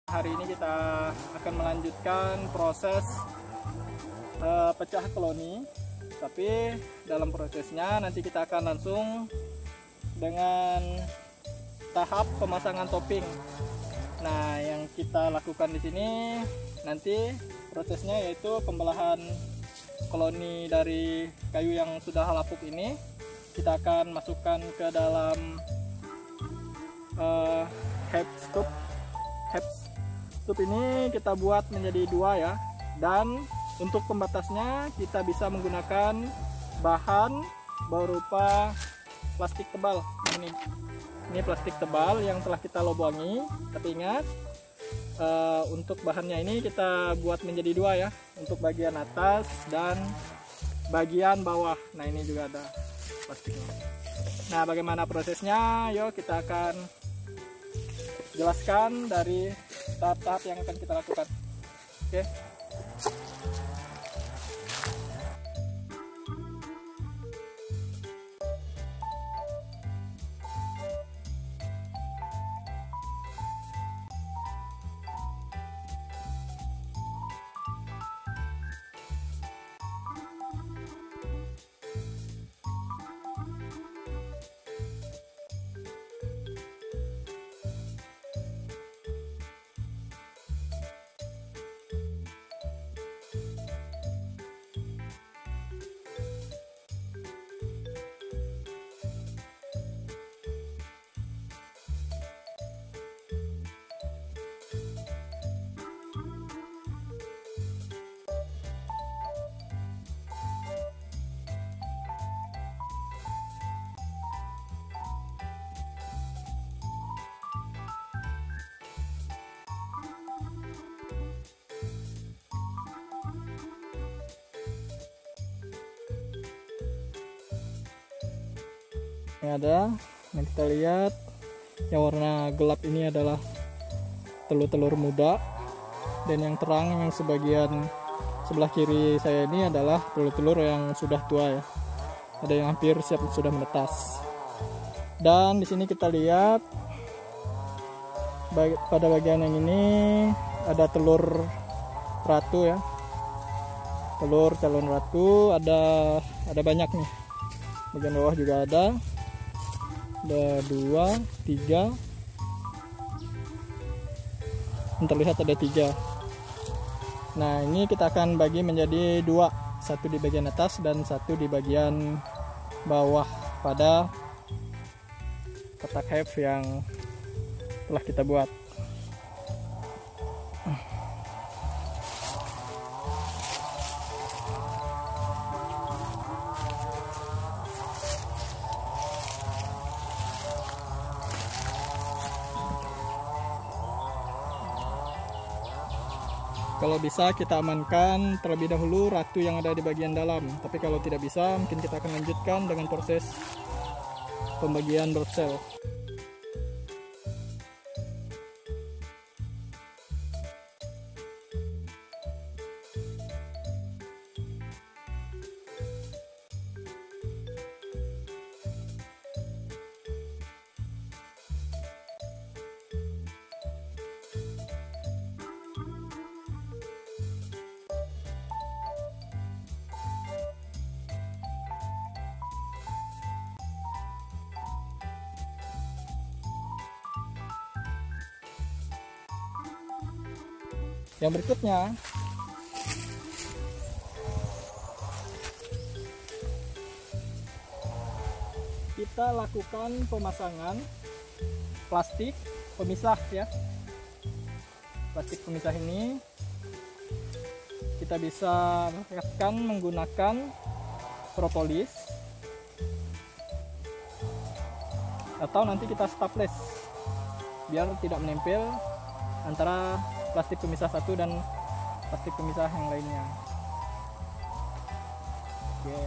Hari ini kita akan melanjutkan proses pecah koloni, tapi dalam prosesnya nanti kita akan langsung dengan tahap pemasangan topping. Nah, yang kita lakukan di sini nanti prosesnya yaitu pembelahan koloni dari kayu yang sudah lapuk ini. Kita akan masukkan ke dalam Hep stup ini kita buat menjadi dua ya, dan untuk pembatasnya kita bisa menggunakan bahan berupa plastik tebal. Ini plastik tebal yang telah kita lubangin, tapi ingat untuk bahannya ini kita buat menjadi dua ya, untuk bagian atas dan bagian bawah. Nah, ini juga ada plastiknya. Nah, bagaimana prosesnya? Yuk kita akan jelaskan dari tahap-tahap yang akan kita lakukan. Oke. Yang ada yang kita lihat yang warna gelap ini adalah telur-telur muda, dan yang terang yang sebagian sebelah kiri saya ini adalah telur-telur yang sudah tua ya, ada yang hampir siap sudah menetas. Dan di sini kita lihat pada bagian yang ini ada telur ratu ya, telur calon ratu ada banyak nih. Bagian bawah juga ada 2, 3, terlihat ada 3. Nah, ini kita akan bagi menjadi 2, satu di bagian atas dan satu di bagian bawah pada kotak Hep yang telah kita buat. Kalau bisa kita amankan terlebih dahulu ratu yang ada di bagian dalam, tapi kalau tidak bisa mungkin kita akan lanjutkan dengan proses pembagian brood. Yang berikutnya kita lakukan pemasangan plastik pemisah ya. Plastik pemisah ini kita bisa rekatkan menggunakan propolis, atau nanti kita staples biar tidak menempel antara plastik pemisah satu dan plastik pemisah yang lainnya. Oke.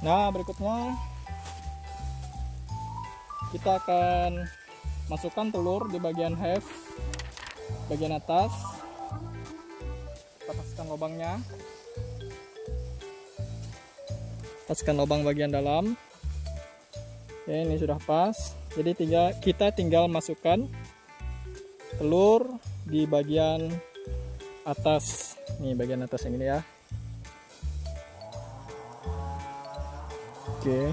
Nah, berikutnya kita akan masukkan telur di bagian hive bagian atas. Kita paskan lubangnya, paskan lubang bagian dalam. Oke, ini sudah pas. Jadi kita tinggal masukkan telur di bagian atas. Nih bagian atas yang ini ya. Oke.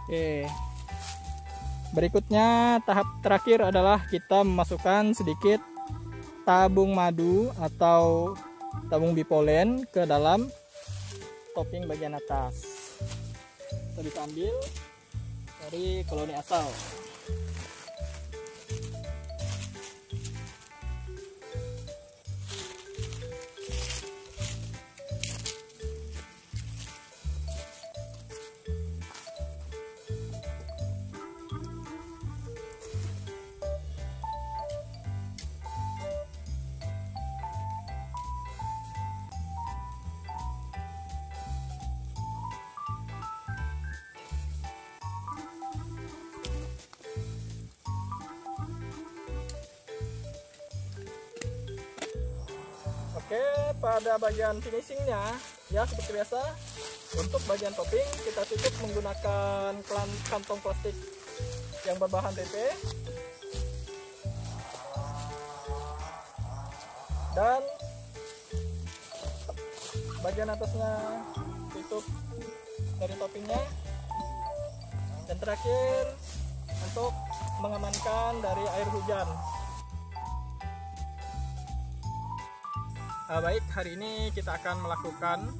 Oke. Berikutnya tahap terakhir adalah kita memasukkan sedikit tabung madu atau tabung bipolen ke dalam topping bagian atas. Kita bisa ambil dari koloni asal. Oke, pada bagian finishingnya ya seperti biasa, untuk bagian topping kita tutup menggunakan kantong plastik yang berbahan PP, dan bagian atasnya tutup dari toppingnya, dan terakhir untuk mengamankan dari air hujan. Baik, hari ini kita akan melakukan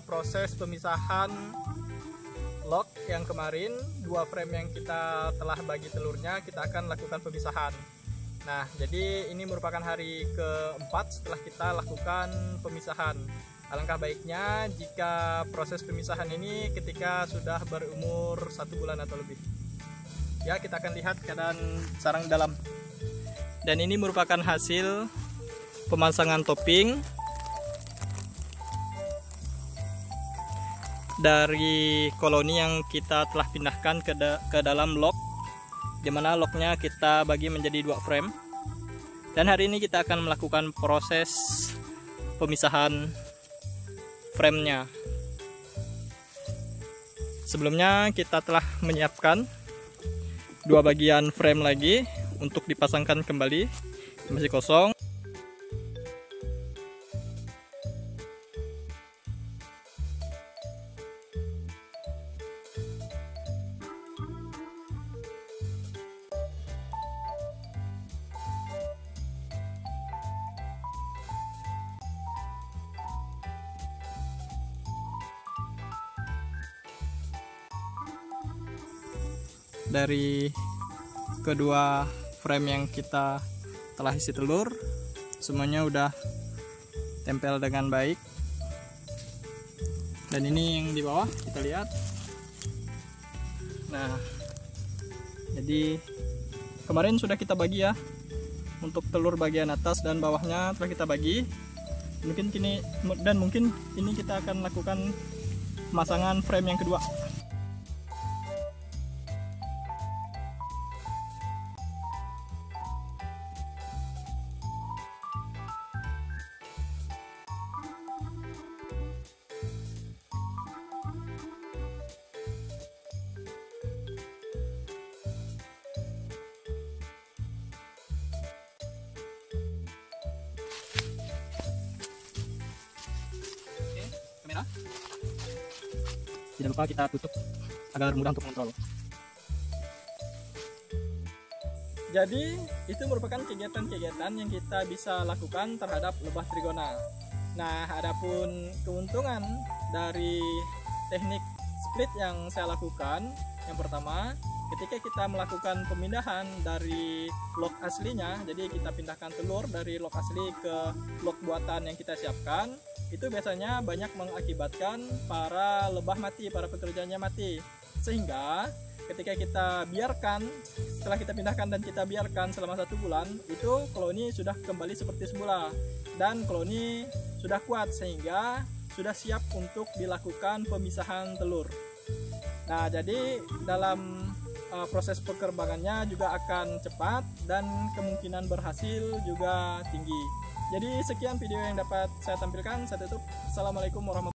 proses pemisahan lock yang kemarin, 2 frame yang kita telah bagi telurnya, kita akan lakukan pemisahan. Nah, jadi ini merupakan hari keempat setelah kita lakukan pemisahan. Alangkah baiknya jika proses pemisahan ini ketika sudah berumur 1 bulan atau lebih. Ya, kita akan lihat keadaan sarang dalam. Dan ini merupakan hasil pemasangan topping dari koloni yang kita telah pindahkan ke dalam lock, dimana locknya kita bagi menjadi 2 frame. Dan hari ini kita akan melakukan proses pemisahan framenya. Sebelumnya kita telah menyiapkan 2 bagian frame lagi untuk dipasangkan kembali, masih kosong. Dari kedua frame yang kita telah isi telur, semuanya udah tempel dengan baik. Dan ini yang di bawah kita lihat. Nah, jadi kemarin sudah kita bagi ya, untuk telur bagian atas dan bawahnya telah kita bagi. Mungkin ini kita akan lakukan pemasangan frame yang kedua. Tidak lupa kita tutup agar mudah untuk mengontrol. Jadi itu merupakan kegiatan-kegiatan yang kita bisa lakukan terhadap lebah trigona. Nah, adapun keuntungan dari teknik split yang saya lakukan, yang pertama, ketika kita melakukan pemindahan dari lock aslinya, jadi kita pindahkan telur dari lock asli ke lock buatan yang kita siapkan, itu biasanya banyak mengakibatkan para lebah mati, para pekerjanya mati. Sehingga ketika kita biarkan, setelah kita pindahkan dan kita biarkan selama 1 bulan, itu koloni sudah kembali seperti semula dan koloni sudah kuat sehingga sudah siap untuk dilakukan pemisahan telur. Nah, jadi dalam proses perkembangannya juga akan cepat dan kemungkinan berhasil juga tinggi. Jadi sekian video yang dapat saya tampilkan. Saya tutup. Assalamualaikum warahmatullahi wabarakatuh.